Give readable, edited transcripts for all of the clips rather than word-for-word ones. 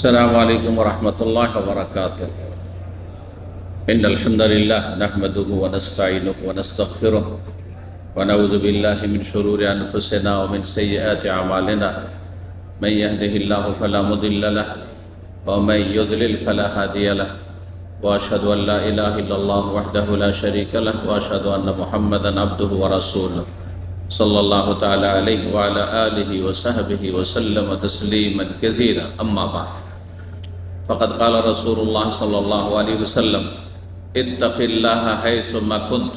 السلام عليكم ورحمة الله وبركاته. إن الحمد لله نحمده ونستعينه ونستغفره ونعوذ بالله من شرور أنفسنا ومن سيئات أعمالنا. من يهده الله فلا مضل له ومن يضلل فلا هادي له وأشهد أن لا إله إلا الله وحده لا شريك له وأشهد أن محمدا عبده ورسوله صلى الله تعالى عليه وعلى آله وصحبه وسلم تسليما كثيرا. أما بعد فقد قال رسول الله صلى الله عليه وسلم اتق الله حيثما كنت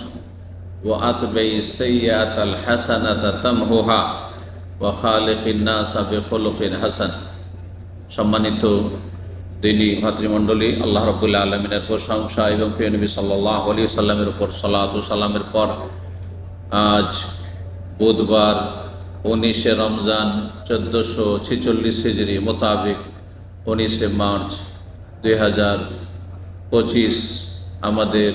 وأتبع السيئة الحسنة تمحها وخالق الناس بخلق حسن. সম্মানিত দিনী ভাতৃমণ্ডলী, আল্লাহ রাব্বুল আলামিনের প্রশংসা এবং প্রিয় নবী সাল্লাল্লাহু আলাইহি ওয়াসাল্লামের উপর সালাত ও সালামের পর আজ বুধবার 19শে রমজান 1446 হিজরি মোতাবেক 19শে মার্চ 2025 আমাদের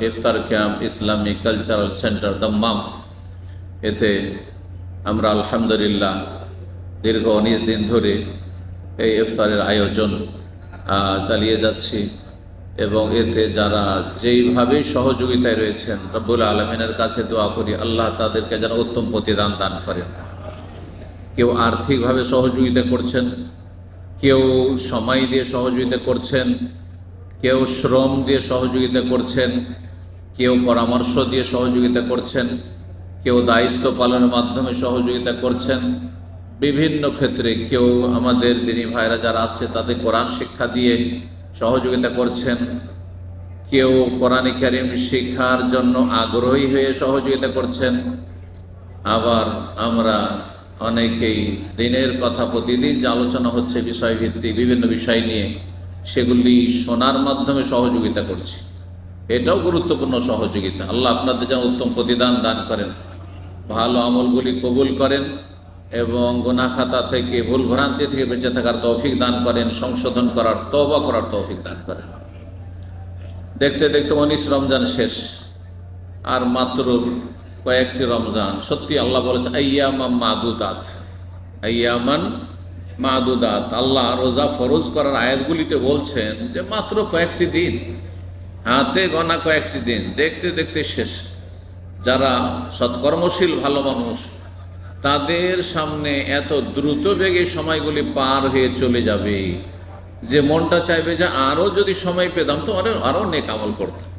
ইফতার ক্যাম্প ইসলামিক কালচারাল সেন্টার দম্মাম এতে আমরা আলহামদুলিল্লাহ দীর্ঘ 19 দিন ধরে এই ইফতারের আয়োজন চালিয়ে যাচ্ছি এবং এতে যারা যেইভাবে সহযোগিতায় রয়েছেন রব্বুল আলামিনের কাছে দোয়া করি আল্লাহ তাদেরকে যেন উত্তম প্রতিদান দান করেন। কেউ আর্থিকভাবে সহযোগিতা করছেন, কেউ সময় দিয়ে সহযোগিতা করছেন, কেউ শ্রম দিয়ে সহযোগিতা করছেন, কেউ পরামর্শ দিয়ে সহযোগিতা করছেন, কেউ দায়িত্ব পালনের মাধ্যমে সহযোগিতা করছেন। বিভিন্ন ক্ষেত্রে কেউ আমাদের দিনী ভাইরা যারা আসছে তাদের কোরআন শিক্ষা দিয়ে সহযোগিতা করছেন, কেউ কোরআনে কারীম শেখার জন্য আগ্রহী হয়ে সহযোগিতা করছেন। আবার আমরা অনেকেই দিনের কথা প্রতিদিন যে আলোচনা হচ্ছে বিষয়ভিত্তিক বিভিন্ন বিষয় নিয়ে সেগুলি শোনার মাধ্যমে সহযোগিতা করছি। এটাও গুরুত্বপূর্ণ সহযোগিতা। আল্লাহ আপনাদের যেন উত্তম প্রতিদান দান করেন, ভালো আমলগুলি কবুল করেন এবং গুনাহ খাতা থেকে ভুল ভ্রান্তি থেকে বেঁচে থাকার তৌফিক দান করেন, সংশোধন করার তওবা করার তৌফিক দান করেন। দেখতে দেখতে 19 রমজান শেষ, আর মাত্র কয়েকটি রমজান। সত্যি আল্লাহ বলেছেন আইয়ামান মাদুদাত, আইয়ামান মাদুদাত। আল্লাহ রোজা ফরজ করার আয়াতগুলিতে বলছেন যে মাত্র কয়েকটি দিন, হাতে গোনা কয়েকটি দিন, দেখতে দেখতে শেষ। যারা সৎকর্মশীল ভালো মানুষ তাদের সামনে এত দ্রুত বেগে সময়গুলি পার হয়ে চলে যাবে যে মনটা চাইবে যে আরও যদি সময় পেতাম তো আরও নেক আমল করতাম,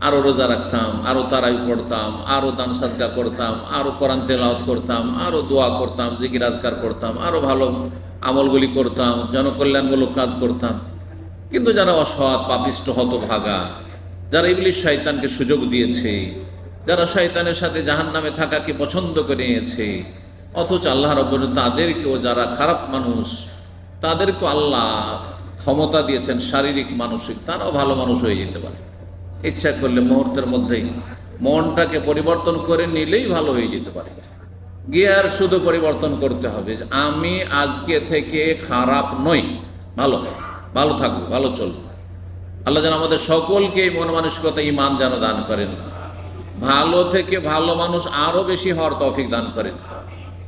আরও রোজা রাখতাম, আরও তারাবি পড়তাম, আরও দান সাদকা করতাম, আরও কোরআন তেলাওয়াত করতাম, আরও দোয়া করতাম, জিকির আজকার করতাম, আরও ভালো আমলগুলি করতাম, জনকল্যাণমূলক কাজ করতাম। কিন্তু যারা অসৎ পাপিষ্ঠ হতভাগা, যারা ইবলিশ শয়তানকে সুযোগ দিয়েছে, যারা শয়তানের সাথে জাহান্নামে থাকাকে পছন্দ করে নিয়েছে, অথচ আল্লাহ রাব্বুল তাদেরকেও, যারা খারাপ মানুষ তাদেরকেও আল্লাহ ক্ষমতা দিয়েছেন শারীরিক মানসিক, তারাও ভালো মানুষ হয়ে যেতে পারে। ইচ্ছা করলে মুহূর্তের মধ্যেই মনটাকে পরিবর্তন করে নিলেই ভালো হয়ে যেতে পারে। গিয়ার শুধু পরিবর্তন করতে হবে যে আমি আজকে থেকে খারাপ নই, ভালো ভালো থাকবো, ভালো চলবো। আল্লাহ যেন আমাদের সকলকে এই মন মানসিকতা ঈমান যেন দান করেন, ভালো থেকে ভালো মানুষ আরো বেশি হওয়ার তৌফিক দান করেন।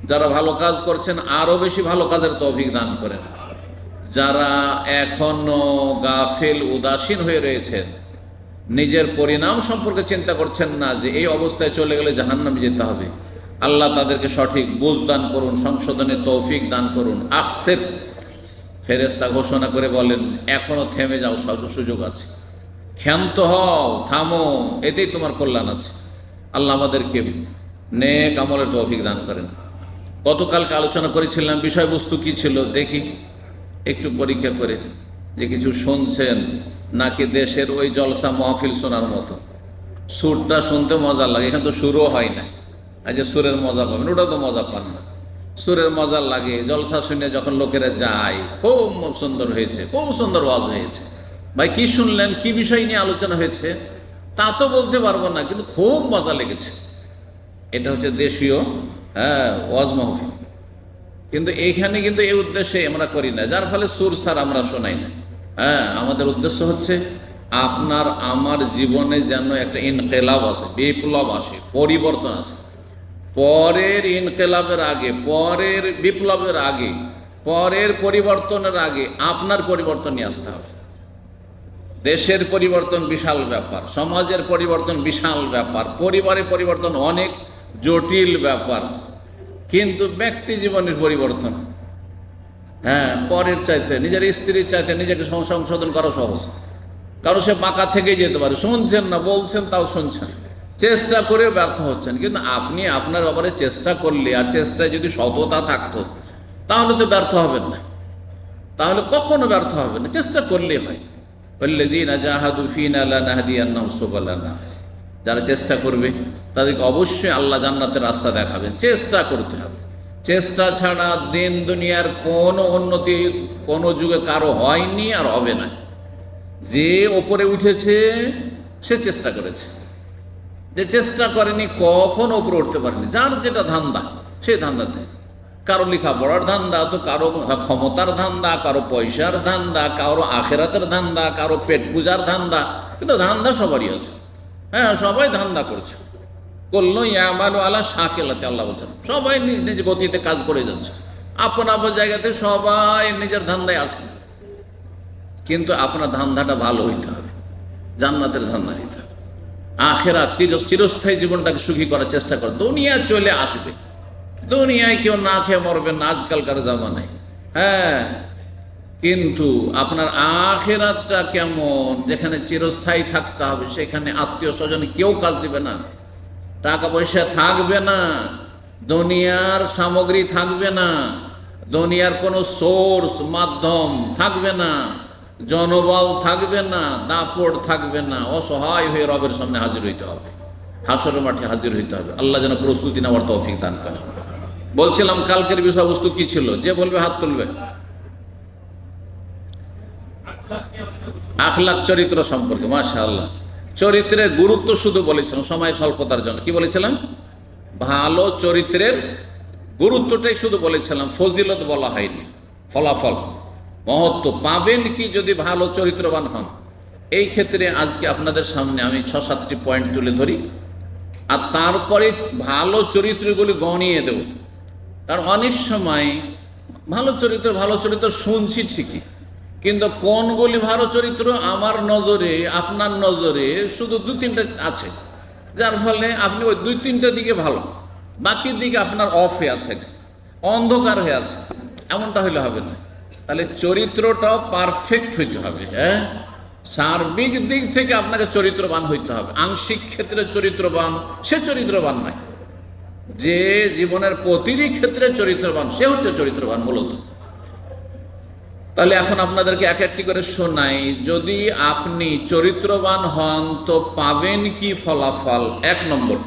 যারা ভালো কাজ করছেন আরো বেশি ভালো কাজের তৌফিক দান করেন। যারা এখনো গাফিল উদাসীন হয়ে রয়েছেন, নিজের পরিণাম সম্পর্কে চিন্তা করছেন না যে এই অবস্থায় চলে গেলে জাহান্নামে যেতে হবে, আল্লাহ তাদেরকে সঠিক বুঝ দান করুন, সংশোধনের তৌফিক দান করুন। আকসের ফেরেশতা ঘোষণা করে বলেন এখনো থেমে যাও, সুযোগ আছে, ক্ষান্ত হও, থামো, এতেই তোমার কল্যাণ আছে। আল্লাহ আমাদেরকে নেক আমলের তৌফিক দান করেন। গতকালকে আলোচনা করেছিলাম বিষয়বস্তু কি ছিল দেখি একটু পরীক্ষা করে, যে কিছু শুনছেন নাকি দেশের ওই জলসা মাহফিল শোনার মতো। সুরটা শুনতে মজা লাগে, এখানে তো সুরও হয় না। আজ যে সুরের মজা পাবেন ওটা তো মজা পান না। সুরের মজা লাগে জলসা শুনে যখন লোকেরা যায়, খুব সুন্দর হয়েছে, খুব সুন্দর ওয়াজ হয়েছে। ভাই কি শুনলেন, কি বিষয় নিয়ে আলোচনা হয়েছে তা তো বলতে পারবো না, কিন্তু খুব মজা লেগেছে। এটা হচ্ছে দেশীয় ওয়াজ মাহফিল। কিন্তু এইখানে কিন্তু এই উদ্দেশ্যে আমরা করি না, যার ফলে সুর সার আমরা শোনাই না। আমাদের উদ্দেশ্য হচ্ছে আপনার আমার জীবনে যেন একটা ইনকিলাব আসে, বিপ্লব আসে, পরিবর্তন আসে। পরের ইনকিলাবের আগে, পরের বিপ্লবের আগে পরের পরিবর্তনের আগে আপনার পরিবর্তন নিয়ে আসতে হবে। দেশের পরিবর্তন বিশাল ব্যাপার, সমাজের পরিবর্তন বিশাল ব্যাপার, পরিবারের পরিবর্তন অনেক জটিল ব্যাপার, কিন্তু ব্যক্তি জীবনের পরিবর্তন পরের চাইতে, নিজের স্ত্রীর চাইতে নিজেকে সংশোধন করা সহজ। কারণ সে বাঁকা থেকেই যেতে পারে, শুনছেন না, বলছেন তাও শুনছেন, চেষ্টা করে ব্যর্থ হচ্ছেন। কিন্তু আপনি আপনার ব্যাপারে চেষ্টা করলে, আর চেষ্টায় যদি সততা থাকতো, তাহলে তো ব্যর্থ হবেন না, তাহলে কখনো ব্যর্থ হবেন না, চেষ্টা করলেই হয়। ওয়াল্লাযীনা জাহাদু ফীনা লানাহদিয়ান্নাহুম সুবুলানা, যারা চেষ্টা করবে তাদেরকে অবশ্যই আল্লাহ জান্নাতের রাস্তা দেখাবেন। চেষ্টা করতে হবে, চেষ্টা ছাড়া দিন দুনিয়ার কোনো উন্নতি কোনো যুগে কারো হয়নি আর হবে না। যে ওপরে উঠেছে সে চেষ্টা করেছে, যে চেষ্টা করেনি কখনো ওপরে উঠতে পারেনি। যার যেটা ধান্দা সেই ধান্দাতে, কারো লেখাপড়ার ধান্দা, তো কারো ক্ষমতার ধান্দা, কারো পয়সার ধান্দা, কারো আখেরাতের ধান্দা, কারো পেট পূজার ধান্দা, কিন্তু ধান্দা সবারই আছে। সবাই ধান্দা করছে। করলো ইয়ামালু আলা শাকিলাতে, আল্লাহ বলছেন সবাই নিজ নিজ গতিতে কাজ করে যাচ্ছে, আপন আপন জায়গাতে সবাই নিজের ধান্দায় আছে। কিন্তু আপনার ধান্দাটা ভালো হইতে হবে, জান্নাতের ধান্দা হইতে হবে। আখেরাত চিরস্থায়ী জীবনটাকে সুখী করার চেষ্টা করে। দুনিয়া চলে আসবে, দুনিয়ায় কেউ না খেয়ে মরবেন না আজকালকার জামানায়। কিন্তু আপনার আখেরাতটা কেমন, যেখানে চিরস্থায়ী থাকতে হবে, সেখানে আত্মীয় স্বজন কেউ কাজ দিবে না, টাকা পয়সা থাকবে না, দুনিয়ার সামগ্রী থাকবে না, দুনিয়ার কোনো সোর্স মাধ্যম থাকবে না, জনবল থাকবে না, দাপট থাকবে না, অসহায় হয়ে রবের সামনে হাজির হইতে হবে, হাসরের মাঠে হাজির হইতে হবে। আল্লাহ যেন প্রস্তুতি নেওয়ার তৌফিক দান করেন। বলছিলাম কালকের বিষয়বস্তু কি ছিল, যে বলবে হাত তুলবে। আখলাক, চরিত্র সম্পর্কে। মাশাআল্লাহ, চরিত্রের গুরুত্ব শুধু বলেছিলাম সময় স্বল্পতার জন্য। কি বলেছিলাম? ভালো চরিত্রের গুরুত্বটাই শুধু বলেছিলাম, ফজিলত বলা হয়নি। ফলাফল, মহত্ব পাবেন কি যদি ভালো চরিত্রবান হন। এই ক্ষেত্রে আজকে আপনাদের সামনে আমি 6-7টি পয়েন্ট তুলে ধরি, আর তারপরে ভালো চরিত্রগুলি গণিয়ে দেব। কারণ অনেক সময় ভালো চরিত্র শুনছি ঠিকই, কিন্তু কোনগুলি ভালো চরিত্র আমার নজরে, আপনার নজরে শুধু 2-3টা আছে, যার ফলে আপনি ওই 2-3টা দিকে ভালো, বাকির দিকে আপনার অফ হয়ে আছে, অন্ধকার হয়ে আছে। এমনটা হইলে হবে না। তাহলে চরিত্রটাও পারফেক্ট হইতে হবে। সার্বিক দিক থেকে আপনাকে চরিত্রবান হইতে হবে। আংশিক ক্ষেত্রে চরিত্রবান, সে চরিত্রবান নয়। যে জীবনের প্রতিটি ক্ষেত্রে চরিত্রবান, সে হচ্ছে চরিত্রবান মূলত। তাহলে এখন আপনাদেরকে এক একটি করে শোনাই। যদি আপনি চরিত্রবান হন তো পাবেন কি ফলাফল? 1 নম্বর,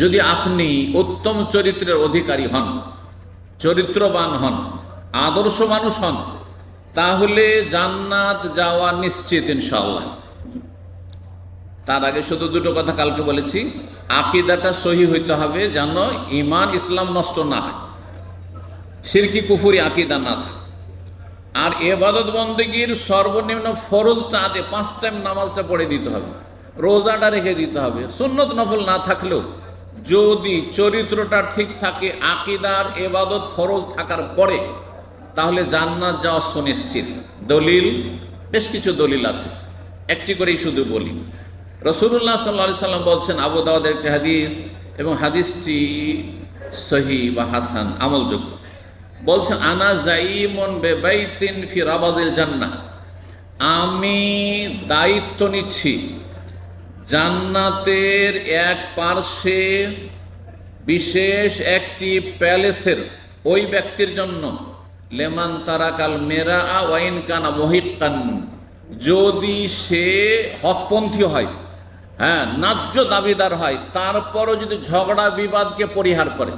যদি আপনি উত্তম চরিত্রের অধিকারী হন, চরিত্রবান হন, আদর্শ মানুষ হন, তাহলে জান্নাত যাওয়া নিশ্চিত ইনশাআল্লাহ। তার আগে শুধু 2টো কথা কালকে বলেছি। আকীদাটা সহি হইতে হবে, যেন ঈমান ইসলাম নষ্ট না হয়, শিরকি কুফরি আকীদা না থাকে। আর ইবাদত বন্দেগীর সর্বনিম্ন ফরজটা আগে 5 টাইম নামাজটা পড়ে দিতে হবে, রোজাটা রেখে দিতে হবে। সুন্নত নফল না থাকলেও যদি চরিত্রটা ঠিক থাকে, আকীদার ইবাদত ফরজ থাকার পরে, তাহলে জান্নাত যাওয়া সুনিশ্চিত। দলিল, বেশ কিছু দলিল আছে, একটি করেই শুধু বলি। রাসূলুল্লাহ সাল্লাল্লাহু আলাইহি সাল্লাম বলছেন, আবু দাউদের একটি হাদিস, এবং হাদিসটি সহিহ বা হাসান, আমলযোগ্য। বলছেন, আনা জাইমুন বিবাইতিন ফি রাবাজিল জান্নাহ, আমি দায়িত্ব নিচ্ছি জান্নাতের এক পার্শ্বে বিশেষ একটি প্যালেসের ওই ব্যক্তির জন্য, লেমান তারাকাল মেরা ওয়াইন কানা মুহিক্কান, যদি সে হকপন্থী হয়, ন্যায্য দাবিদার হয়, তারপরও যদি ঝগড়া বিবাদকে পরিহার করে,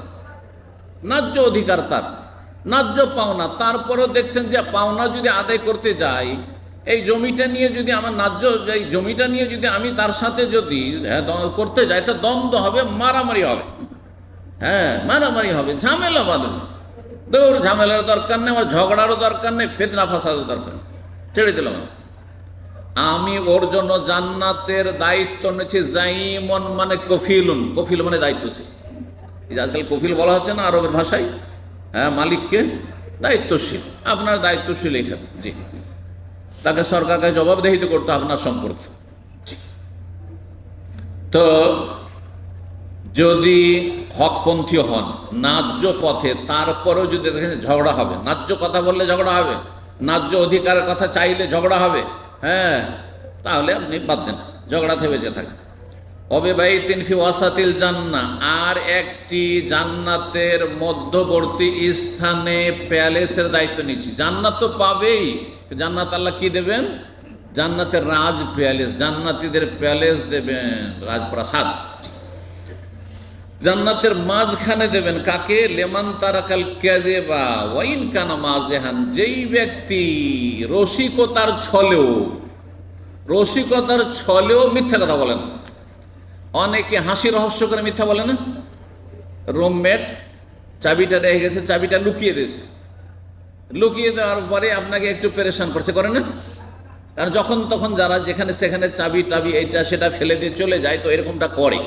ন্যায্য অধিকার তার, ন্যায্য পাওনা, তারপরও দেখছেন যে পাওনা যদি আদায় করতে যাই, এই জমিটা নিয়ে যদি আমার ন্যায্য, এই জমিটা নিয়ে যদি আমি তার সাথে যদি করতে যাই, তো দ্বন্দ্ব হবে, মারামারি হবে, মারামারি হবে, ঝামেলা বাঁধবে। দূর, ঝামেলার দরকার নেই, আমার ঝগড়ারও দরকার নেই, ফিতনা ফাসাদের দরকার নেই, ছেড়ে দিলাম। আমি ওর জন্য জান্নাতের দায়িত্ব নিয়েছি। জাইমন মানে কফিলুন, কফিল মানে দায়িত্বশীল। এই যে আজকাল কফিল বলা হচ্ছে না আরবের ভাষায়, হ্যাঁ, মালিককে দায়িত্বশীল, আপনার দায়িত্বশীল এখানে, জি, তাকে সরকারকে জবাবদিহিত করতে আপনার সম্পর্কে। তো যদি হকপন্থী হন, ন্যায্য পথে, তারপরেও যদি দেখেন ঝগড়া হবে, ন্যায্য কথা বললে ঝগড়া হবে, ন্যায্য অধিকারের কথা চাইলে ঝগড়া হবে, হ্যাঁ, তাহলে আপনি বাদ দেন, ঝগড়া থেকে বেঁচে থাকেন। অবিবাহিতিন ফি ওয়াসাতিল জান্নাহ, আর একটি জান্নাতের মধ্যবর্তী স্থানে প্যালেসের দায়িত্ব নিচ্ছি। জান্নাত তো পাবেই, জান্নাত আল্লাহ কি দেবেন? জান্নাতের রাজ প্যালেস, জান্নাতীদের প্যালেস দেবেন, রাজপ্রাসাদ। জান্নাতের মাঝখানে দেবেন কাকে? লেমান তারাকাল কাযিবা ওয়া ইন কানা মাযিহান, যেই ব্যক্তি রসিকতার ছলেও মিথ্যা কথা বলে না। অনেকে হাসি রহস্য করে মিথ্যা বলে না। রুমমেট চাবিটা রেখে গেছে, চাবিটা লুকিয়ে দিয়েছে, লুকিয়ে দেওয়ার পরে আপনাকে একটু পেরেশান করছে, করে না? কারণ যখন তখন যারা যেখানে সেখানে চাবি টাবি এইটা সেটা ফেলে দিয়ে চলে যায়, তো এরকমটা করে।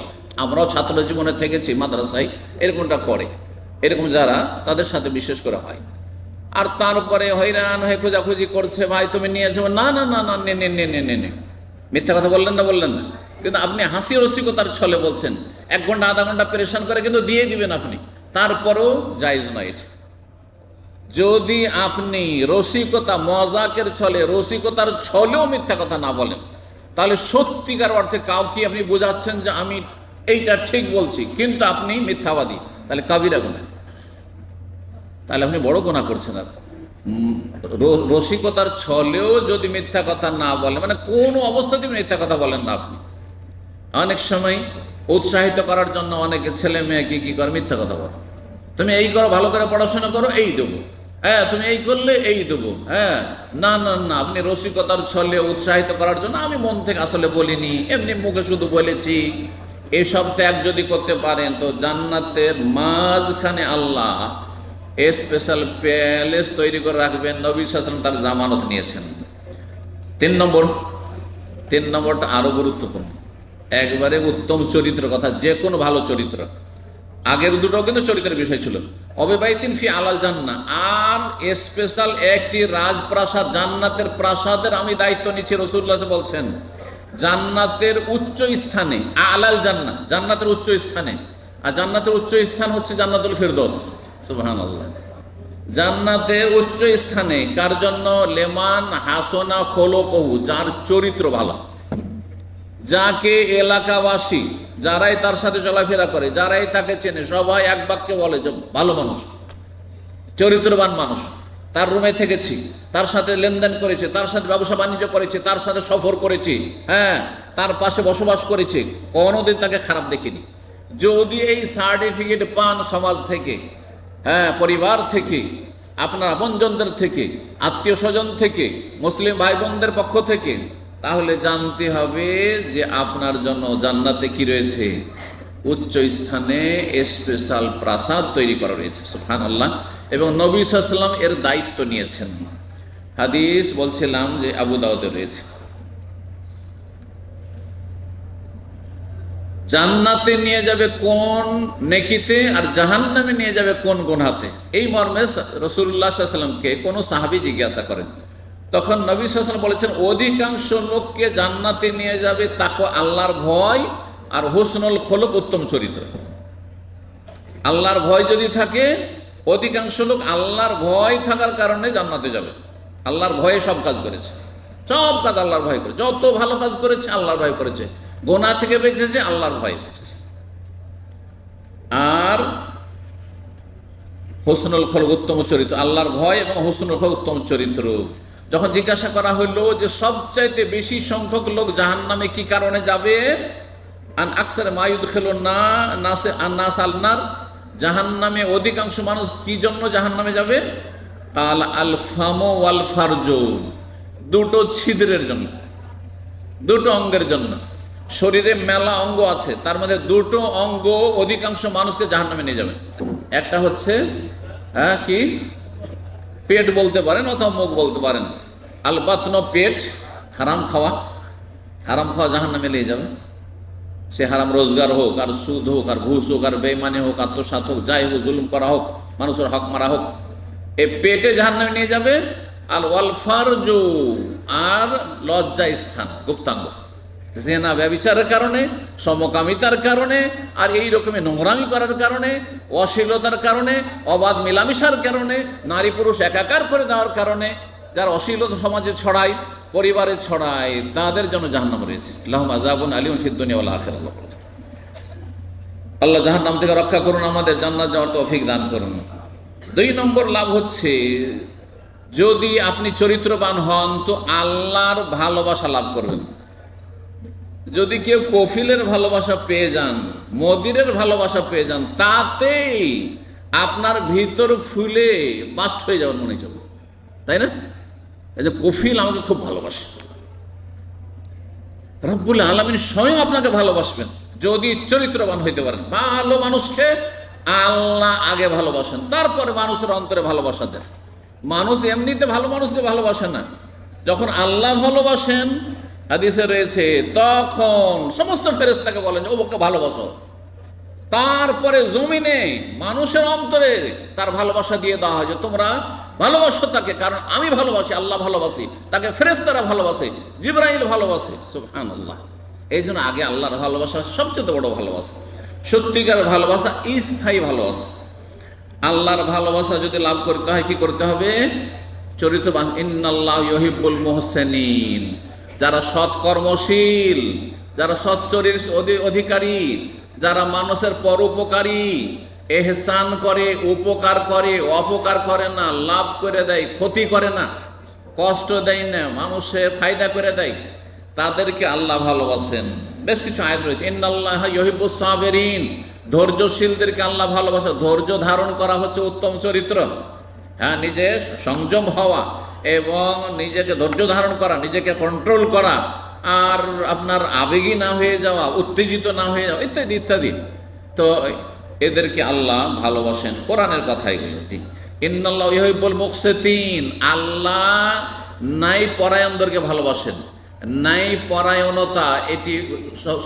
আমরাও ছাত্র জীবনে থেকেছি, মাদ্রাসায় এরকমটা করে, এরকম যারা, তাদের সাথে বিশেষ করে হয়। আর তারপরে হয়রান হয়ে খোঁজাখুঁজি করছে, ভাই তুমি নিয়ে যাবো, না না না না, নে নে নে নে নে নে, মিথ্যা কথা বললেন না? কিন্তু আপনি হাসি রসিকতার ছলে বলছেন, 1 ঘন্টা আধা ঘন্টা পেরেশান করে কিন্তু দিয়ে দিবেন আপনি, তারপরেও জায়েজ নয় এটা। যদি আপনি রসিকতা, মজাকের ছলে, রসিকতার ছলেও মিথ্যা কথা না বলেন, তাহলে সত্যিকার অর্থে কাউকে আপনি বোঝাচ্ছেন যে আমি এইটা ঠিক বলছি, কিন্তু আপনি মিথ্যাবাদী, তাহলে কাবিরা গুনাহ, তাহলে আপনি বড় গুনাহ করছেন। আর রসিকতার ছলেও যদি মিথ্যা কথা না বলেন, মানে কোনো অবস্থাতেই মিথ্যা কথা বলেন না আপনি। অনেক সময় উৎসাহিত করার জন্য অনেকে ছেলে মেয়েকে কি করে, মিথ্যা কথা বলে, তুমি এই করো, ভালো করে পড়াশোনা করো, এই দেবো, হ্যাঁ, তুমি এই করলে এই দেবো, হ্যাঁ, না না না, আপনি রসিকতার ছলে উৎসাহিত করার জন্য, আমি মন থেকে আসলে বলিনি, এমনি মুখে শুধু বলেছি। এসব ত্যাগ যদি করতে পারেন, তো জান্নাতের মাঝখানে আল্লাহ স্পেশাল প্যালেস তৈরি করে রাখবেন। নবী সাল্লাল্লাহু আলাইহি ওয়াসাল্লাম তার জামানত নিয়েছেন। 3 নম্বরটা আরো গুরুত্বপূর্ণ, একবারে উত্তম চরিত্র কথা, যে কোনো ভালো চরিত্র। আগের দুটোও কিন্তু চরিত্রের বিষয় ছিল। অবিবাহিতিন ফি আলাল জান্নাহ, আর স্পেশাল একটি রাজপ্রাসাদ, জান্নাতের প্রাসাদের আমি দায়িত্ব নিচ্ছি। রাসূলুল্লাহ বলছেন জান্নাতের উচ্চ স্থানে, আলাল জান্নাহ, জান্নাতের উচ্চ স্থানে, আর জান্নাতের উচ্চ স্থান হচ্ছে জান্নাতুল ফিরদৌস। সুবহানাল্লাহ। জান্নাতের উচ্চ স্থানে কার জন্য? লেমান হাসানা খুলুকুহু, যার চরিত্র ভালো, যাকে এলাকাবাসী, যারাই তার সাথে চলাফেরা করে, যারাই তাকে চেনে, সবাই এক বাক্যে বলে যে ভালো মানুষ, চরিত্রবান মানুষ, তার রুমে থেকেছি, তার সাথে লেনদেন করেছে, তার সাথে ব্যবসা বাণিজ্য করেছে, তার সাথে সফর করেছি, হ্যাঁ, তার পাশে বসবাস করেছে, কোনোদিন তাকে খারাপ দেখিনি। যদি এই সার্টিফিকেট পান সমাজ থেকে, হ্যাঁ, পরিবার থেকে, আপনার আপনজনদের থেকে, আত্মীয় স্বজন থেকে, মুসলিম ভাই বোনদের পক্ষ থেকে, তাহলে জানতে হবে যে আপনার জন্য জান্নাতে কি রয়েছে? উচ্চ স্থানে স্পেশাল প্রাসাদ তৈরি করা রয়েছে। সুবহানাল্লাহ। এবং নবী সাল্লাল্লাহু আলাইহি ওয়াসাল্লাম এর দায়িত্ব নিয়েছেন। হাদিস বলছিলাম যে আবু দাউদে রয়েছে। জান্নাতে নিয়ে যাবে কোন নেকিতে, আর জাহান্নামে নিয়ে যাবে কোন গুনাহতে, এই মর্মে রাসূলুল্লাহ সাল্লাল্লাহু আলাইহি ওয়াসাল্লামকে কোন সাহাবী জিজ্ঞাসা করেন। তখন নবী সাল্লাল্লাহু আলাইহি ওয়াসাল্লাম বলেছেন, অধিকাংশ লোককে জান্নাতে নিয়ে যাবে তাকওয়া, আল্লাহর ভয়, আর হুসনুল খুলুক, উত্তম চরিত্র। আল্লাহর ভয় যদি থাকে, অধিকাংশ লোক আল্লাহর ভয় থাকার কারণে জান্নাতে যাবে। আল্লাহর ভয়ে সব কাজ করেছে, সব কাজ আল্লাহর ভয় করে, যত ভালো কাজ করেছে আল্লাহর ভয় করেছে, গুনাহ থেকে বেঁচেছে, আল্লাহর ভয় বেঁচেছে। আর হুসনুল খুলুক, উত্তম চরিত্র, আল্লাহর ভয় এবং হুসনুল খুলুক, উত্তম চরিত্র। যখন জিজ্ঞাসা করা হলো যে সবচাইতে বেশি সংখ্যক লোক জাহান্নামে কি কারণে যাবে, আন আকসার মা ইউদখিলুন নাস আল-নার, জাহান্নামে অধিকাংশ মানুষ কি জন্য জাহান্নামে যাবে? কাল আল ফামু ওয়াল ফারজু, দুটো ছিদ্রের জন্য, দুটো অঙ্গের জন্য। শরীরে মেলা অঙ্গ আছে, তার মধ্যে দুটো অঙ্গ অধিকাংশ মানুষকে জাহান্নামে নিয়ে যাবে। একটা হচ্ছে কি পেট বলতে পারেন অথবা মুখ বলতে পারেন। আল বাতন, পেট, হারাম খাওয়া, হারাম খাওয়া জাহান্নামে নিয়ে যাবে। সে হারাম রোজগার হোক, আর সুদ হোক, আর ঘুষ হোক, আর বেঈমানি হোক, আত্মসাৎ হোক, যাই হোক, জুলুম করা হোক, মানুষের হক মারা হোক, এ পেটে জাহান্নামে নিয়ে যাবে। আল ওয়াল ফারজু, আর লজ্জা স্থান, গুপ্তাঙ্গ, জেনা ব্যভিচারের কারণে, সমকামিতার কারণে, আর এই রকমের নোংরামি করার কারণে, অশ্লীলতার কারণে, অবাধ মেলামেশার কারণে, নারী পুরুষ একাকার করে দেওয়ার কারণে, যারা অশ্লীলতা সমাজে ছড়ায়, পরিবারে ছড়ায়, তাদের জন্য জাহান্নাম রয়েছে। লাহুম আযাবুন আলীম ফিদ দুনিয়া ওয়াল আখিরাহ। আল্লাহ বলেছেন। আল্লাহ জাহান্নাম থেকে রক্ষা করুন, আমাদের জান্নাত যাওয়ার তৌফিক দান করুন। 2 নম্বর লাভ হচ্ছে, যদি আপনি চরিত্রবান হন তো আল্লাহর ভালোবাসা লাভ করবেন। যদি কেউ কফিলের ভালোবাসা পেয়ে যান, মদিরের ভালোবাসা পেয়ে যান, তাতেই আপনার ভিতর ফুলে বাস্ট হয়ে যাবেন মনে চলবে, তাই না? এই যে কফিল আমাকে খুব ভালোবাসে, রব্বুল আলামিন স্বয়ং আপনাকে ভালোবাসবেন যদি চরিত্রবান হইতে পারেন। ভালো মানুষকে আল্লাহ আগে ভালোবাসেন, তারপরে মানুষের অন্তরে ভালোবাসা দেন। মানুষ এমনিতে ভালো মানুষকে ভালোবাসে না, যখন আল্লাহ ভালোবাসেন, হাদিসে রয়েছে, তখন সমস্ত ফেরেশতাকে বলেন যে ওকে ভালোবাসো। তারপরে জমিনে মানুষের অন্তরে তার ভালোবাসা দিয়ে দেওয়া হয় যে তোমরা ভালোবাসো তাকে, কারণ আমি ভালোবাসি, আল্লাহ ভালোবাসি তাকে, ফেরেশতারা ভালোবাসে, জিবরাইল ভালোবাসে। সুবহানাল্লাহ। এই জন্য আগে আল্লাহর ভালোবাসা সবচেয়ে বড় ভালোবাসা, সত্যিকার ভালোবাসা, স্থায়ী ভালোবাসা। আল্লাহর ভালোবাসা যদি লাভ করতে হয় কি করতে হবে? চরিত্রবান। ইন্নাল্লাহু ইউহিব্বুল মুহসিনিন, যারা সৎকর্মশীল, যারা সৎ চরিত্রের অধিকারী, যারা মানুষের পরোপকারী, এহসান করে, উপকার করে, অপকার করে না, লাভ করে দেয়, ক্ষতি করে না, কষ্ট দেয় না, মানুষের ফায়দা করে দেয়, তাদেরকে আল্লাহ ভালোবাসেন। বেশ কিছু আয়াত রয়েছে, ইন্নাল্লাহা ইউহিব্বুস সাবিরিন, ধৈর্যশীলদেরকে আল্লাহ ভালোবাসে। ধৈর্য ধারণ করা হচ্ছে উত্তম চরিত্র। হ্যাঁ, নিজে সংযম হওয়া এবং নিজেকে ধৈর্য ধারণ করা, নিজেকে কন্ট্রোল করা, আর আপনার আবেগী না হয়ে যাওয়া, উত্তেজিত না হয়ে যাওয়া, ইত্যাদি ইত্যাদি। তো এদেরকে আল্লাহ ভালোবাসেন, কোরআনের কথা এগুলো। জি, ইন্নাল্লাহু ইউহিব্বুল মুকসিতিন, আল্লাহ নাই পরায়ণদেরকে ভালোবাসেন। নাই পরায়ণতা এটি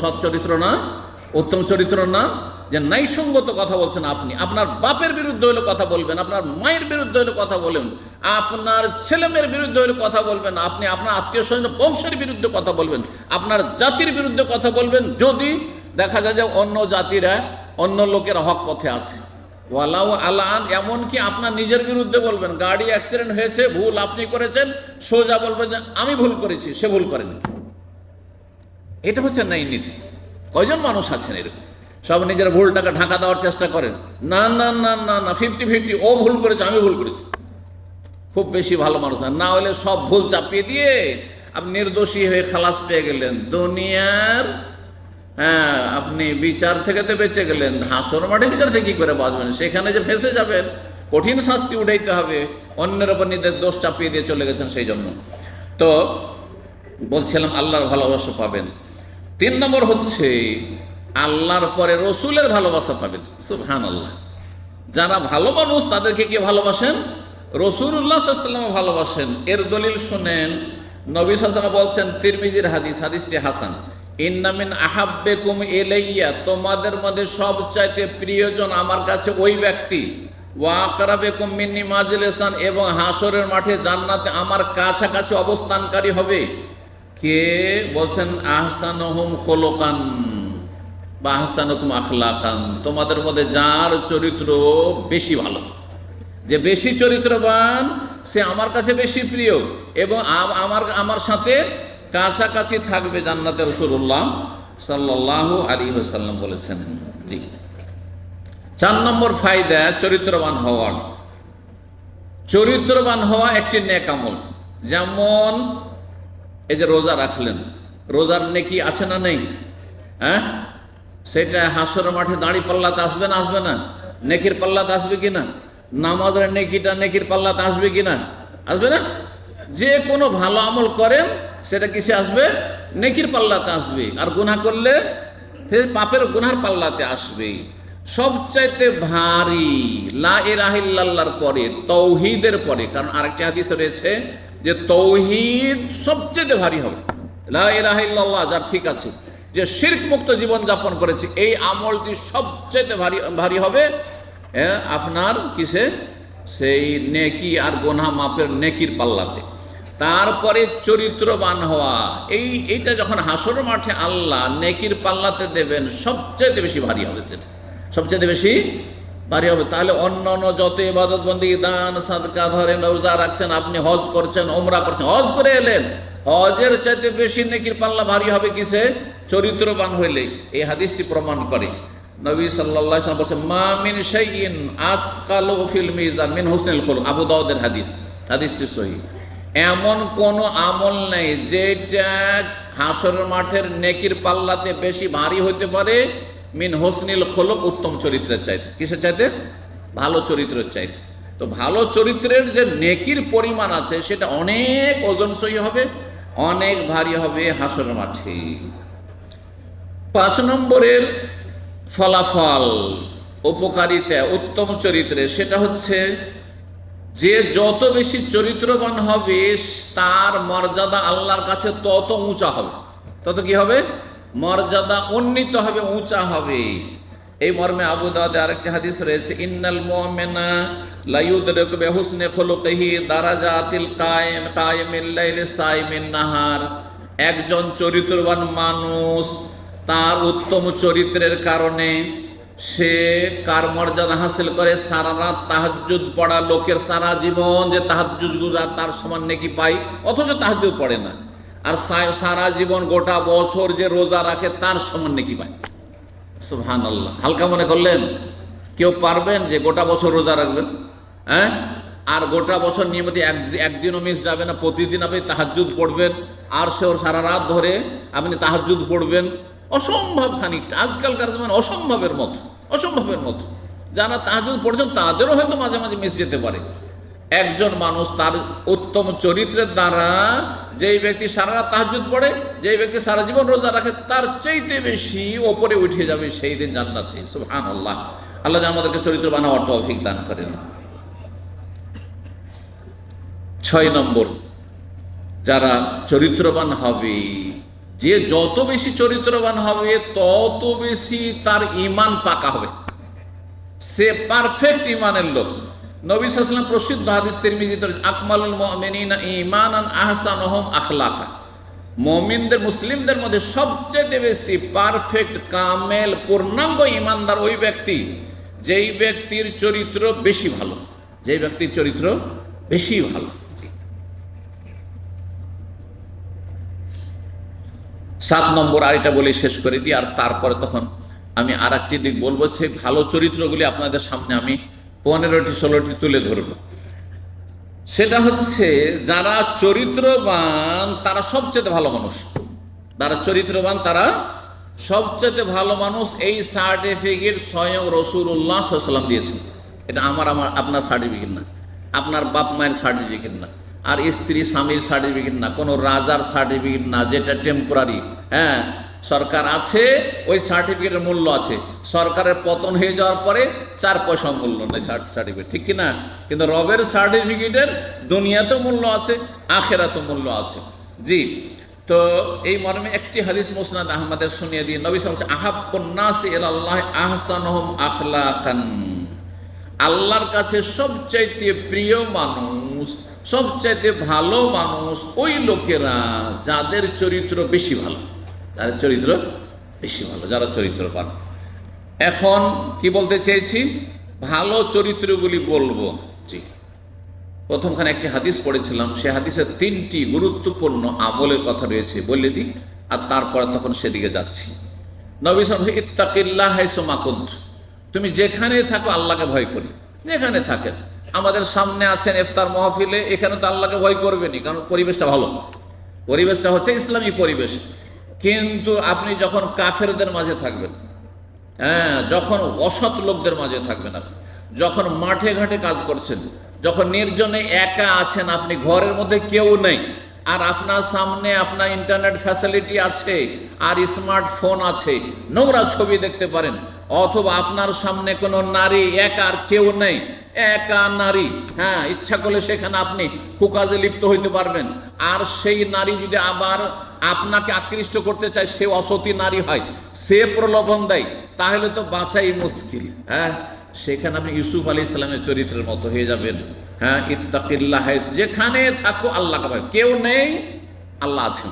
সৎ চরিত্র না, উত্তম চরিত্র না। যে নাই সঙ্গত কথা বলছেন আপনি, আপনার বাপের বিরুদ্ধে হলে কথা বলবেন, আপনার মায়ের বিরুদ্ধে হলে কথা বলবেন, আপনার ছেলেমেয়ের বিরুদ্ধে হলে কথা বলবেন, আপনি আপনার আত্মীয় স্বজন বংশের বিরুদ্ধে কথা বলবেন, আপনার জাতির বিরুদ্ধে কথা বলবেন, যদি দেখা যায় যে অন্য জাতিরা, অন্য লোকের হক পথে আছে। ওয়ালাউ আলান, এমনকি আপনার নিজের বিরুদ্ধে বলবেন। গাড়ি অ্যাক্সিডেন্ট হয়েছে, ভুল আপনি করেছেন, সোজা বলবেন যে আমি ভুল করেছি, সে ভুল করেনি। এটা হচ্ছে ন্যায় নীতি। কয়জন মানুষ আছেন এরকম, সব নিজের ভুলটাকে ঢাকা দেওয়ার চেষ্টা করেন। না না না না না, 50-50, ও ভুল করেছে, আমি ভুল করেছি। খুব বেশি ভালো মানুষ না হলে সব ভুল চাপিয়ে দিয়ে আপনি নির্দোষী হয়ে খালাস পেয়ে গেলেন দুনিয়ার। হ্যাঁ, আপনি বিচার থেকে তো বেঁচে গেলেন, হাসর মাঠে বিচার থেকে কি করে বাঁচবেন? সেখানে যে ফেঁসে যাবেন, কঠিন শাস্তি উঠাইতে হবে, অন্যের ওপর নিজের দোষ চাপিয়ে দিয়ে চলে গেছেন সেই জন্য। তো বলছিলাম আল্লাহর ভালোবাসা পাবেন। 3 নম্বর হচ্ছে আল্লাহর পরে রসুলের ভালোবাসা পাবেন। সুবহানাল্লাহ। যারা ভালো মানুষ তাদেরকে কি ভালোবাসেন? রাসূলুল্লাহ সাল্লাল্লাহু আলাইহি ওয়াসাল্লাম ভালোবাসেন। এর দলিল শুনেন, নবী সাল্লাল্লাহু আলাইহি ওয়াসাল্লাম বলছেন, তিরমিজির হাদিস, হাদিসটি হাসান, ইন্না মিন আহাব্বিকুম ইলাইয়া, তোমাদের মধ্যে সবচাইতে প্রিয়জন আমার কাছে ওই ব্যক্তি, ওয়া আকরাবিকুম মিন্নি মাজলিসান, এবং হাসরের মাঠে জান্নাতে আমার কাছাকাছি অবস্থানকারী হবে কে? বলছেন আহসানুহুম খুলুকান বা আহসানুকুম আখলাকান, তোমাদের মধ্যে যার চরিত্র বেশি ভালো, যে বেশি চরিত্রবান, সে আমার কাছে বেশি প্রিয় এবং আমার সাথে কাছাকাছি থাকবে জান্নাতে। রাসূলুল্লাহ সাল্লাল্লাহু আলাইহি ওয়াসাল্লাম বলেছেন। জি, 4 নম্বর ফায়দা চরিত্রবান হওয়ার। চরিত্রবান হওয়া একটি নেক আমল। যেমন এই যে রোজা রাখলেন, রোজার নেকি আছে না নেই? হ্যাঁ, সেটা হাসরের মাঠে দাঁড়ি পাল্লাতে আসবে না? আসবে না? নেকির পাল্লাতে আসবে কিনা? নামাজের নেকিটা নেকির পাল্লাতে আসবে কিনা? আসবে না? যে কোনো ভালো আমল করেন সেটা কিসে আসবে? নেকির পাল্লাতে আসবে। আর গুনাহ করলে পাপের গুনার পাল্লাতে আসবে। সবচাইতে ভারী লা ইলাহা ইল্লাল্লাহর পরে, তাওহীদের পরে, কারণ আরেকটি হাদিসে রয়েছে যে তাওহীদ সবচেয়ে ভারী হবে। লা ইলাহা ইল্লাল্লাহ যা ঠিক আছে, যে শিরক মুক্ত জীবন যাপন করেছে, এই আমলটি সবচেয়ে ভারী হবে আপনার কিসে, সেই নেকি আর গোনা মাপের নেকির পাল্লাতে। তারপরে চরিত্রবান হওয়া, এইটা যখন হাসর মাঠে আল্লাহ নেকির পাল্লাতে দেবেন সবচেয়ে বেশি ভারী হবে, সেটা সবচেয়ে বেশি ভারী হবে। তাহলে অন্য যত ইবাদত বন্দি, দান সাদকা ধরেন, রোজা রাখছেন, আপনি হজ করছেন, ওমরা করছেন, হজ করে এলেন, হজের চাইতে বেশি নেকির পাল্লা ভারী হবে কিসে, চরিত্রবান হইলে। এই হাদিসটি প্রমাণ করে। নবী সাল্লাল্লাহু আলাইহি ওয়াসাল্লাম বলেছেন, মা মিন শাইইন আসকালু ফিল মিজান মিন হুসনিল খুলুক। আবু দাউদের হাদিস, হাদিসটি সহিহ। এমন কোন আমল নেই যেটা হাসরের মাঠের নেকির পাল্লাতে বেশি ভারী হতে পারে মিন হোসনিল খুলুক, উত্তম চরিত্রের চাইতে। কিসের চাইতে? ভালো চরিত্রের চাইতে। তো ভালো চরিত্রের যে নেকির পরিমাণ আছে সেটা অনেক ওজনসই হবে, অনেক ভারী হবে হাসরের মাঠে। 5 নম্বরের ফলাফল, উপকারিতা উত্তম চরিত্রে, সেটা হচ্ছে যে যত বেশি চরিত্রবান হবে তার মর্যাদা আল্লাহর কাছে তত উঁচা হবে। তত কি হবে? মর্যাদা উন্নীত হবে, উঁচা হবে। এই মর্মে আবু দাউদে আরেকটি হাদিস রয়েছে, ইন্নাল মুমিনা লা ইউদরিকু বিহুসনি খুলুকিহি দারাজাতিল কায়েমিল লাইলি সাইমিন নাহার। একজন চরিত্রবান মানুষ তার উত্তম চরিত্রের কারণে সে কার মর্যাদা হাসিল করে? সারা রাত তাহাজ্জুদ পড়া লোকের সারা জীবন যে তাহাজ্জুদ গুজার তার সমান নেকি পায়, অথচ তাহাজ্জুদ পড়ে না। আর সারা জীবন গোটা বছর যে রোজা রাখে তার সমান নেকি পায়। সুবহানাল্লাহ। হালকা মনে করলেন? কেউ পারবেন যে গোটা বছর রোজা রাখবেন? হ্যাঁ, আর গোটা বছর নিয়মিত একদিনও মিস যাবে না, প্রতিদিন আপনি তাহাজ্জুদ পড়বেন, আর সেও সারা রাত ধরে আপনি তাহাজ্জুদ পড়বেন। অসম্ভব খানিকটা, আজকালকার যেমন অসম্ভবের মতো, অসম্ভবের মতো। যারা তাহাজ্জুদ পড়ছেন তাদেরও হয়তো মাঝে মাঝে মিস যেতে পারে। একজন মানুষ তার উত্তম চরিত্রের দ্বারা, যেই ব্যক্তি সারা রাত তাহাজ্জুদ পড়ে, যেই ব্যক্তি সারা জীবন রোজা রাখে, তার চাইতে বেশি ওপরে উঠে যাবে সেই দিন জান্নাতে। সুবহানাল্লাহ। আল্লাহ যেন আমাদেরকে চরিত্রবান হওয়ার তৌফিক দান করেন। 6 নম্বর, যারা চরিত্রবান হবে, যে যত বেশি চরিত্রবান হবে তত বেশি তার ঈমান পাকা হবে, সে পারফেক্ট ঈমানের লোক। নবী সাল্লাল্লাহু আলাইহি ওয়াসাল্লাম প্রসিদ্ধ হাদিস তিরমিজিতে, আকমালুল মুমিনিনা ঈমানান আহসানুহুম আখলাকা। মুমিনদের, মুসলিমদের মধ্যে সবচেয়ে বেশি পারফেক্ট, কামেল, পূর্ণাঙ্গ ঈমানদার ওই ব্যক্তি যেই ব্যক্তির চরিত্র বেশি ভালো, যেই ব্যক্তির চরিত্র বেশি ভালো। 7 নম্বর, আর এটা বলে শেষ করে দিই, আর তারপরে তখন আমি আর একটি দিক বলবো। সেই ভালো চরিত্রগুলি আপনাদের সামনে আমি 15টি 16টি তুলে ধরব। সেটা হচ্ছে যারা চরিত্রবান তারা সবচেয়ে ভালো মানুষ। যারা চরিত্রবান তারা সবচেয়ে ভালো মানুষ। এই সার্টিফিকেট স্বয়ং রাসূলুল্লাহ সাল্লাল্লাহু আলাইহি ওয়াসাল্লাম দিয়েছেন। এটা আপনার সার্টিফিকেট না, আপনার বাপ মায়ের সার্টিফিকেট না, আর স্ত্রী স্বামীর সার্টিফিকেট না, কোনো রাজার সার্টিফিকেট না যেটা টেম্পোরারি। হ্যাঁ, সরকার আছে, ওই সার্টিফিকেটের মূল্য আছে। সরকারের পতন হয়ে যাওয়ার পরে 4 পয়সা মূল্য নেই সার্টিফিকেট, ঠিক কিনা? কিন্তু রবের সার্টিফিকেটের দুনিয়াতেও মূল্য আছে, আখেরাতেও মূল্য আছে। জি, তো এই মর্মে একটি হাদিস মুসনাদ আহমদের শুনিয়ে দিয়ে নবী সাল্লাল্লাহু আলাইহি ওয়াসাল্লাম, আহাব্বুন নাসি ইলাল্লাহি আহসানুহুম আখলাকান। আল্লাহর কাছে সবচাইতে প্রিয় মানুষ, সবচাইতে ভালো মানুষ ওই লোকেরা যাদের চরিত্র বেশি ভালো, যাদের চরিত্র বেশি ভালো, যারা চরিত্রবান। এখন কি বলতে চেয়েছি? ভালো চরিত্রগুলি বলবো। জি, প্রথমখানে একটি হাদিস পড়েছিলাম, সে হাদিসের 3টি গুরুত্বপূর্ণ আমলের কথা রয়েছে, বলে দিই, আর তারপরে তখন সেদিকে যাচ্ছি। নবী সাল্লাল্লাহু আলাইহি ওয়াসাল্লাম, ইত্তাকিল্লাহ হাইসুমা কুন্ত। তুমি যেখানে থাকো আল্লাহকে ভয় করি, যেখানে থাকেন। আমাদের সামনে আছেন ইফতার মাহফিলে, এখানে তো আল্লাহকে ভয় করবেনই, কারণ পরিবেশটা ভালো, পরিবেশটা হচ্ছে ইসলামী পরিবেশ। কিন্তু আপনি যখন কাফেরদের মাঝে থাকবেন, হ্যাঁ, যখন অসৎ লোকদের মাঝে থাকবেন, আপনি যখন মাঠে ঘাটে কাজ করছেন, যখন নির্জনে একা আছেন, আপনি ঘরের মধ্যে কেউ নেই, আর আপনার সামনে আপনার ইন্টারনেট ফ্যাসিলিটি আছে, আর স্মার্টফোন আছে, নোংরা ছবি দেখতে পারেন, অথবা আপনার সামনে কোনো নারী, একা আর কেউ নেই, একা নারী, হ্যাঁ, ইচ্ছা করলে সেখানে আপনি কুকাজে লিপ্ত হইতে পারবেন। আর সেই নারী যদি আবার আপনাকে আকৃষ্ট করতে চায়, সে অসতী নারী হয়, সে প্রলোভন দেয়, তাহলে তো বাঁচাই মুশকিল। হ্যাঁ, সেখানে আপনি ইউসুফ আলাইহিস সালামের চরিত্রের মতো হয়ে যাবেন। হ্যাঁ, ইত্তাকিল্লাহ, যেখানে থাকো আল্লাহকে ভয়। কেউ নেই, আল্লাহ আছেন।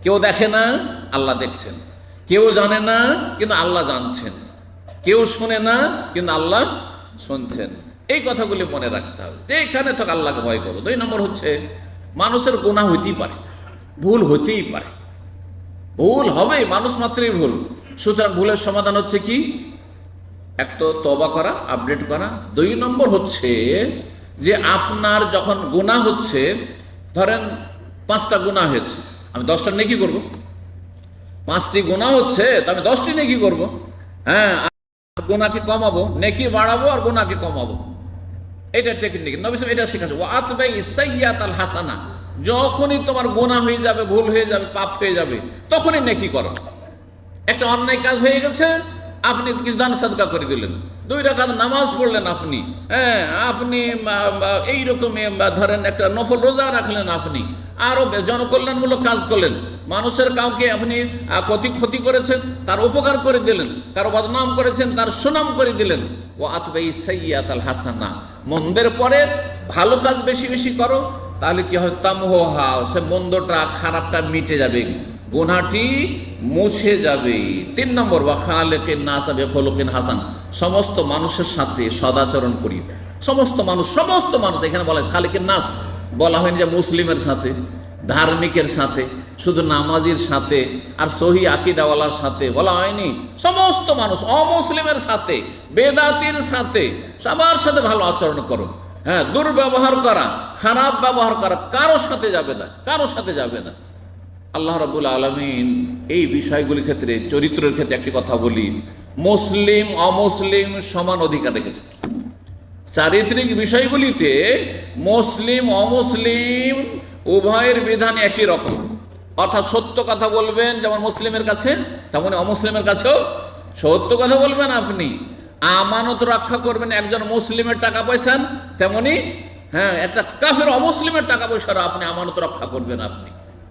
কেউ দেখে না, আল্লাহ দেখছেন। কেউ জানে না, কিন্তু আল্লাহ জানছেন। কেউ শুনে না, কিন্তু আল্লাহ শুনছেন। এই কথাগুলি মনে রাখতে হবে যে এখানে থাক আল্লাহকে ভয় করো। 2 নম্বর হচ্ছে মানুষের গুনাহ হইতেই পারে, ভুল হইতেই পারে, ভুল হবে, মানুষ মাত্রই ভুল। সুতরাং ভুলের সমাধান হচ্ছে কি? এক তো তওবা করা, আপডেট করা। 2 নম্বর হচ্ছে যে আপনার যখন গুনাহ হচ্ছে, ধরেন 5টা গুনাহ হয়েছে, আমি 10টা নেকি করব? 5টি গুনাহ হচ্ছে তো আমি 10টি নেকি করব। হ্যাঁ, গুনাহকে কমাবো, নেকি বাড়াবো আর গুনাহকে কমাবো। এটা টেকনিক, নবী সাল্লাল্লাহু আলাইহি ওয়াসাল্লাম এটা শেখাচ্ছে। ওয়া আতবাই সাইয়্যাতাল হাসানা, যখনই তোমার গুনাহ হয়ে যাবে, ভুল হয়ে যাবে, পাপ হয়ে যাবে, তখনই নেকি করো। একটা অন্যায় কাজ হয়ে গেছে, আপনি কিছু দান সাদকা করে দিলেন, 2 রাকাত নামাজ পড়লেন আপনি, হ্যাঁ, আপনি এইরকমই ধরেন একটা নফল রোজা রাখলেন, আপনি আরো জনকল্যাণমূলক কাজ করলেন, মানুষের কাউকে আপনি ক্ষতি করেছেন, তার উপকার করে দিলেন, কারো বদনাম করেছেন, তার সুনাম করে দিলেন। ও আতবাই সাইয়্যাতাল হাসানা, মন্দের পরে ভালো কাজ বেশি বেশি করো, তাহলে কি হয়? তামহুহা, সে মন্দটা, খারাপটা মিটে যাবে, গুনাহটি মুছে যাবে। 3 নম্বর, ওয়া খালিকিন নাস বিখুলুকিন হাসান, সমস্ত মানুষের সাথে সদাচরণ করি। সমস্ত মানুষ, এখানে বলা হয় খালিকিন নাস, বলা হয়নি যে মুসলিমের সাথে, ধার্মিকের সাথে, শুধু নামাজির সাথে আর সহি আকীদাওয়ালার সাথে বলা হয়নি। সমস্ত মানুষ, অমুসলিমের সাথে, বেদাতির সাথে, সবার সাথে ভালো আচরণ করো। হ্যাঁ, দুর্ব্যবহার করা, খারাপ ব্যবহার করা কারো সাথে যাবে না, কারো সাথে যাবে না। আল্লাহ রাব্বুল আলামিন এই বিষয়গুলির ক্ষেত্রে, চরিত্রের ক্ষেত্রে একটি কথা বলি, মুসলিম অমুসলিম সমান অধিকার রেখেছে। চারিত্রিক বিষয়গুলিতে মুসলিম অমুসলিম উভয়ের বিধান একই রকম। অর্থাৎ সত্য কথা বলবেন যেমন মুসলিমের কাছে, তেমনি অমুসলিমের কাছেও সত্য কথা বলবেন। আপনি আমানত রক্ষা করবেন একজন মুসলিমের টাকা পয়সা, তেমনি হ্যাঁ একটা কাফের অমুসলিমের টাকা পয়সারও আপনি আমানত রক্ষা করবেন। আপনি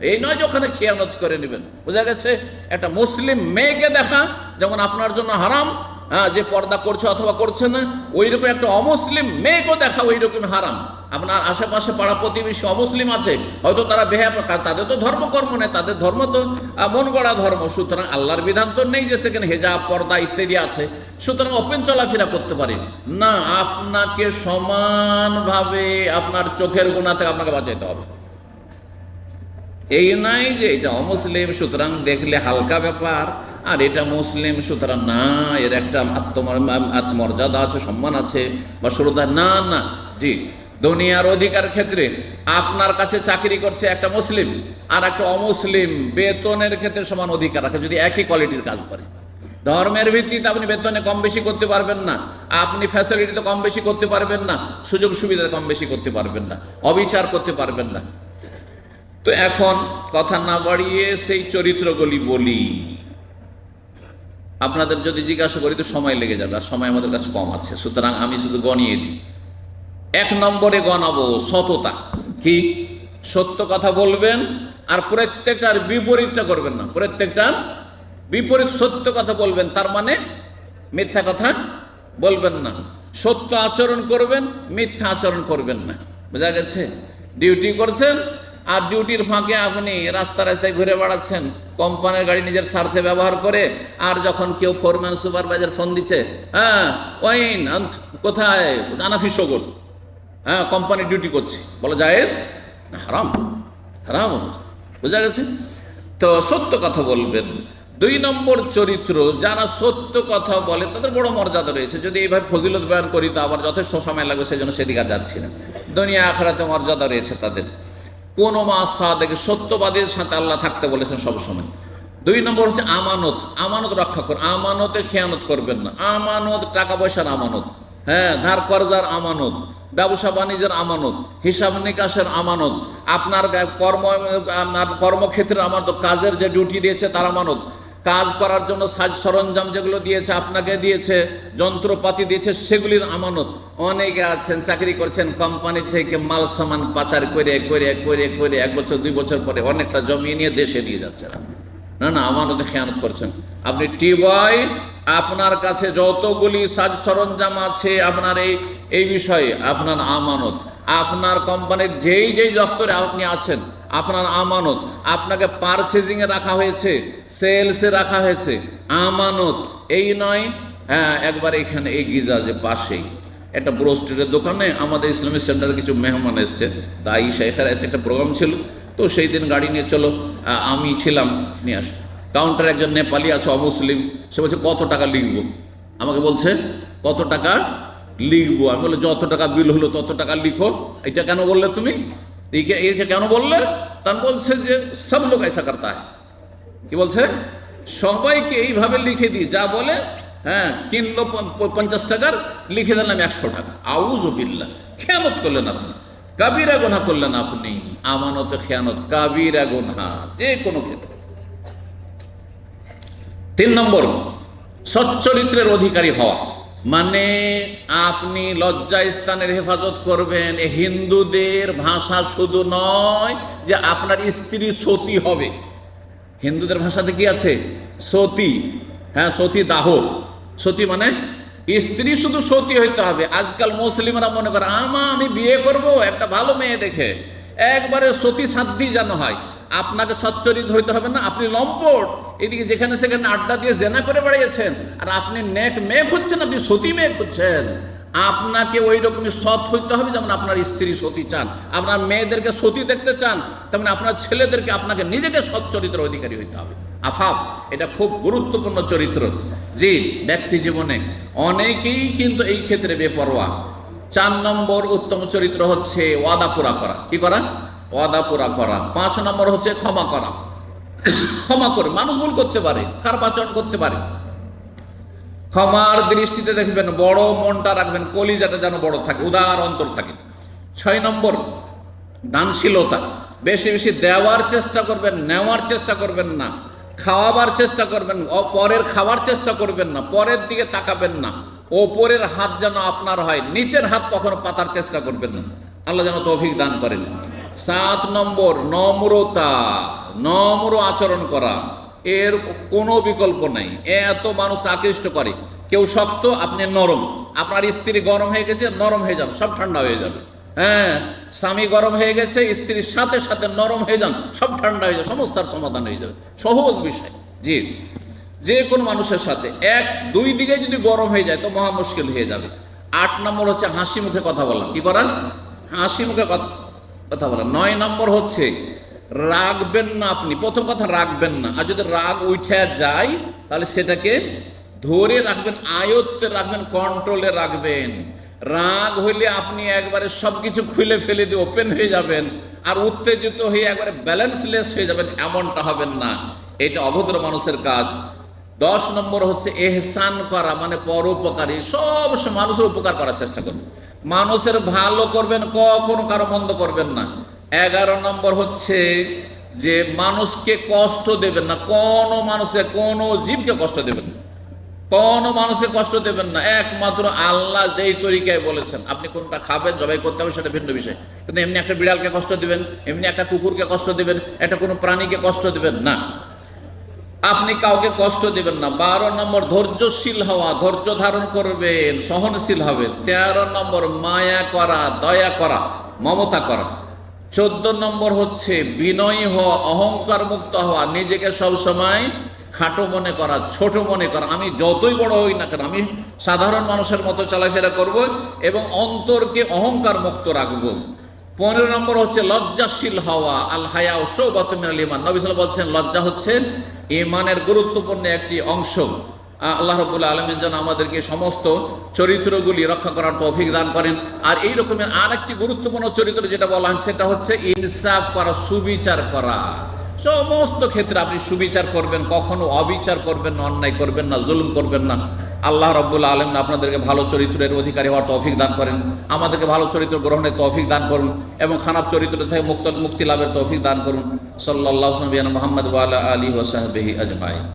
এই নয় যে ওখানে খেয়ানত করে নেবেন। বোঝা গেছে? একটা মুসলিম মেয়েকে দেখা যেমন আপনার জন্য হারাম, হ্যাঁ, যে পর্দা করছে অথবা করছে না, ওই রকম একটা অমুসলিম মেয়েকেও দেখা ওই রকম হারাম। আপনার আশেপাশে পাড়া প্রতিবেশী অমুসলিম আছে, হয়তো তারা বেহায়া, তাদের তো ধর্মকর্ম নেই, তাদের ধর্ম তো মন গড়া ধর্ম। সুতরাং আল্লাহর বিধান তো নেই যে সেখানে হেজাব, পর্দা ইত্যাদি আছে, সুতরাং ওপেন চলাফেরা করতে পারে না। আপনাকে সমানভাবে আপনার চোখের গুনাহ থেকে আপনাকে বাঁচাইতে হবে। এই নাই যে এটা অমুসলিম সুতরাং দেখলে হালকা ব্যাপার, আর এটা মুসলিম সুতরাং না, এর একটা আত্মমর্যাদা আছে, সম্মান আছে বা শ্রদ্ধা। না না, জি, দুনিয়ার অধিকার ক্ষেত্রে আপনার কাছে চাকরি করছে একটা মুসলিম আর একটা অমুসলিম, বেতনের ক্ষেত্রে সমান অধিকার রাখে যদি একই কোয়ালিটির কাজ করে। ধর্মের ভিত্তিতে আপনি বেতনে কম বেশি করতে পারবেন না, আপনি ফ্যাসিলিটিতে কম বেশি করতে পারবেন না, সুযোগ সুবিধা কম বেশি করতে পারবেন না, অবিচার করতে পারবেন না। তো এখন কথা না বাড়িয়ে সেই চরিত্রগুলি বলি। আপনাদের যদি জিজ্ঞাসা করি তো সময় লেগে যাবে, আর সময় আমাদের কাছে কম আছে, সুতরাং আমি শুধু গণিয়ে দিই। 1 নম্বরে গণাবো সততা। কি? সত্য কথা বলবেন আর প্রত্যেকটার বিপরীতটা করবেন না, প্রত্যেকটার বিপরীত সত্য কথা বলবেন, তার মানে মিথ্যা কথা বলবেন না। সত্য আচরণ করবেন, মিথ্যা আচরণ করবেন না। বোঝা গেছে? ডিউটি করছেন আর ডিউটির ফাঁকে আপনি রাস্তায় ঘুরে বেড়াচ্ছেন, কোম্পানির গাড়ি নিজের স্বার্থে ব্যবহার করে, আর যখন কেউ ফোরম্যান সুপারভাইজার ফোন দিচ্ছে, হ্যাঁ ওয়াইন কোথায়, আনাফি শোগল, হ্যাঁ কোম্পানির ডিউটি করছি, বলা জায়েজ না? হারাম, হারাম। বোঝা গেছে? তো সত্য কথা বলবেন। 2 নম্বর চরিত্র, যারা সত্য কথা বলে তাদের বড় মর্যাদা রয়েছে। যদি এইভাবে ফজিলত বয়ান করি তো আবার যথেষ্ট সময় লাগবে, সেজন্য সেদিকে যাচ্ছি না। দুনিয়া আখিরাতে মর্যাদা রয়েছে তাদের। কোন সাদেক, সত্যবাদীর সাথে আল্লাহ থাকতে বলেছেন সবসময়। 2 নম্বর হচ্ছে আমানত, আমানত রক্ষা করুন, আমানতে খেয়ানত করবেন না। আমানত টাকা পয়সার আমানত, হ্যাঁ, ধার কর্জার আমানত, ব্যবসা বাণিজ্যের আমানত, হিসাব নিকাশের আমানত, আপনার কর্মক্ষেত্রের আমানত, কাজের যে ডিউটি দিয়েছে তার আমানত, কাজ করার জন্য সাজ সরঞ্জাম যেগুলো দিয়েছে, আপনাকে দিয়েছে, যন্ত্রপাতি দিয়েছে, সেগুলির আমানত। অনেকে আছেন চাকরি করছেন, কোম্পানি থেকে মাল সামান পাচার করে করে করে করে 1 বছর 2 বছর পরে অনেকটা জমিয়ে নিয়ে দেশে নিয়ে যাচ্ছে। না না, আমানতে খেয়ানত করছেন। আপনি টিউবওয়েল আপনার কাছে যতগুলি সাজ সরঞ্জাম আছে আপনার এই বিষয়ে আপনার আমানত, আপনার কোম্পানির যেই দফতরে আপনি আছেন আপনার আমানত, আপনাকে পারচেজিংয়ে রাখা হয়েছে, সেলসে রাখা হয়েছে, আমানত। এই নয় হ্যাঁ একবার এখানে এই গিজাজে পাশেই একটা ব্রোস্টের দোকানে আমাদের ইসলামিক সেন্টারে কিছু মেহমান এসছে, দায়ী শেখেরা এসছে, একটা প্রোগ্রাম ছিল, তো সেই দিন গাড়ি নিয়ে চলো, আমি ছিলাম, নিয়ে আস। কাউন্টারে একজন নেপালি আছে অমুসলিম, সে বলছে কত টাকা লিখবো, আমাকে বলছে কত টাকা লিখবো। আমি বললাম যত টাকা বিল হলো তত টাকা লিখো। এটা কেন বললে তুমি, এইটা কেন বললে? তার বলছে যে সব লোক ऐसा करता है। কি বলছে? সবাইকে এইভাবে লিখে দিই, যা বলে হ্যাঁ কিনলো 50 টাকার, লিখে দিলাম 100 টাকা। আউযু বিল্লাহ, খেয়ানত করলেন আপনি, কাবিরা গুনাহ করলেন আপনি। আমানতে খেয়ানত কাবিরা গুনাহ যে কোনো ক্ষেত্রে। 3 নম্বর, সচ্চরিত্রের অধিকারী হওয়া, মানে আপনি লজ্জা স্থানের হেফাজত করবেন। হিন্দুদের ভাষা শুধু নয় যে আপনার স্ত্রী সতী হবে, হিন্দুদের ভাষাতে কি আছে? সতী, হ্যাঁ সতী দাহ। সতী মানে স্ত্রী শুধু সতী হইতে হবে। আজকাল মুসলিমরা মনে করে আমি বিয়ে করব একটা ভালো মেয়ে দেখে, একবারে সতী সাধ্বী যেন হয়। আপনাকে সচ্চরিত্র হইতে হবে না, আপনি লম্পট, এদিকে যেখানে সেখানে আড্ডা দিয়ে জেনা করে বেড়িয়েছেন, আর আপনি নেক মেয়ে খুঁজছেন, আপনি সতী মেয়ে খুঁজছেন। আপনাকে ওই রকমই সৎ হইতে হবে যেমন আপনার স্ত্রী সতী চান, আপনার মেয়েদেরকে সতী দেখতে চান, তেমন আপনার ছেলেদেরকে আপনাকে নিজেকে সৎ চরিত্রের অধিকারী হইতে হবে। আফাফ, এটা খুব গুরুত্বপূর্ণ চরিত্র। জি, ব্যক্তি জীবনে অনেকেই কিন্তু এই ক্ষেত্রে বেপরোয়া। 4 নম্বর উত্তম চরিত্র হচ্ছে ওয়াদা পুরা করা। কি করা? ওয়াদা পুরা করা। 5 নম্বর হচ্ছে ক্ষমা করা। ক্ষমা করে, মানুষ ভুল করতে পারে, খারাপ আচরণ করতে পারে, ক্ষমার দৃষ্টিতে দেখবেন, বড় মনটা রাখবেন, কলিজাটা যেন বড় থাকে, উদার অন্তর থাকে। 6 নম্বর দানশীলতা, বেশি বেশি দেওয়ার চেষ্টা করবেন, নেওয়ার চেষ্টা করবেন না, খাওয়াবার চেষ্টা করবেন, পরের খাওয়ার চেষ্টা করবেন না, পরের দিকে তাকাবেন না, ওপরের হাত যেন আপনার হয়, নিচের হাত কখনো পাতার চেষ্টা করবেন না। আল্লাহ যেন তৌফিক দান করেন। 7 নম্বর নম্রতা, নম্র আচরণ করা, এর কোনো বিকল্প নাই। এত মানুষ আকৃষ্ট করে, কেউ শক্ত আপনি নরম, আপনার স্ত্রী গরম হয়ে গেছে নরম হয়ে যান, সব ঠান্ডা হয়ে যাবে। হ্যাঁ, স্বামী গরম হয়ে গেছে, স্ত্রীর সাথে সাথে নরম হয়ে যান, সব ঠান্ডা হয়ে যাবে, সমস্যার সমাধান হয়ে যাবে। সহজ বিষয়। জি, যে কোনো মানুষের সাথে 1-2 দিকে যদি গরম হয়ে যায় তো মহা মুশকিল হয়ে যাবে। 8 নম্বর হচ্ছে হাসি মুখে কথা বলা। কি করা? হাসি মুখে কথা বলা। 9 নম্বর হচ্ছে রাগবেন না আপনি, প্রথম কথা রাগবেন না, আর যদি রাগ উঠে যায় তাহলে সেটাকে ধরে রাখবেন, আয়ত্তে রাখবেন, কন্ট্রোলে রাখবেন। রাগ হইলে আপনি একবারে সবকিছু খুলে ফেলে দিয়ে ওপেন হয়ে যাবেন, আর উত্তেজিত হয়ে একবারে ব্যালেন্সলেস হয়ে যাবেন, এমনটা হবেন না, এটা অভদ্র মানুষের কাজ। 10 নম্বর হচ্ছে এহসান করা, মানে পরোপকারী, সব মানুষের উপকার করার চেষ্টা করবেন, মানুষের ভালো করবেন, কখনো কারো মন্দ করবেন না। 11 নম্বর হচ্ছে যে মানুষকে কষ্ট দেবেন না, কোনো মানুষকে, কোনো জীবকে কষ্ট দেবেন না, কোনো মানুষকে কষ্ট দেবেন না। একমাত্র আল্লাহ যেই তরিকায় বলেছেন আপনি কোনটা খাবেন, জবাই করতে হবে, সেটা ভিন্ন বিষয়, কিন্তু এমনি একটা বিড়ালকে কষ্ট দিবেন, এমনি একটা কুকুরকে কষ্ট দিবেন, একটা কোনো প্রাণীকে কষ্ট দিবেন না, আপনি কাউকে কষ্ট দিবেন না। 12 নম্বর ধৈর্যশীল হওয়া, ধৈর্য ধারণ করবেন, সহনশীল হবে। 13 নম্বর মায়া করা, দয়া করা, মমতা করা। 14 নম্বর হচ্ছে বিনয়ী হওয়া, অহংকার মুক্ত হওয়া, নিজেকে সবসময় খাটো মনে করা, ছোট মনে করা, আমি যতই বড় হই না কেন আমি সাধারণ মানুষের মতো চলাফেরা করব এবং অন্তরকে অহংকার মুক্ত রাখবো। 15 নম্বর হচ্ছে লজ্জাশীল হওয়া, আল হায়া শুবাতুম মিনাল ঈমান। নবী সাল্লাল্লাহু আলাইহি ওয়াসাল্লাম বলছেন লজ্জা হচ্ছে ঈমানের গুরুত্বপূর্ণ একটি অংশ। আল্লাহ রাব্বুল আলামিন যেন আমাদেরকে সমস্ত চরিত্রগুলি রক্ষা করার তৌফিক দান করেন। আর এই রকমের আরেকটি গুরুত্বপূর্ণ চরিত্র যেটা বলা হয় সেটা হচ্ছে ইনসাফ করা, সুবিচার করা। সমস্ত ক্ষেত্রে আপনি সুবিচার করবেন, কখনো অবিচার করবেন না, অন্যায় করবেন না, জুলুম করবেন না। আল্লাহ রাব্বুল আলামিন আপনাদেরকে ভালো চরিত্রের অধিকারী হওয়ার তৌফিক দান করেন, আমাদেরকে ভালো চরিত্র গ্রহণের তৌফিক দান করুন এবং খারাপ চরিত্র থেকে মুক্তি লাভের তৌফিক দান করুন। সাল্লাল্লাহু আলাইহি ওয়া সাল্লাম মুহাম্মদ ওয়া আলা আলিহি ওয়া সাহবিহি আজমাইন।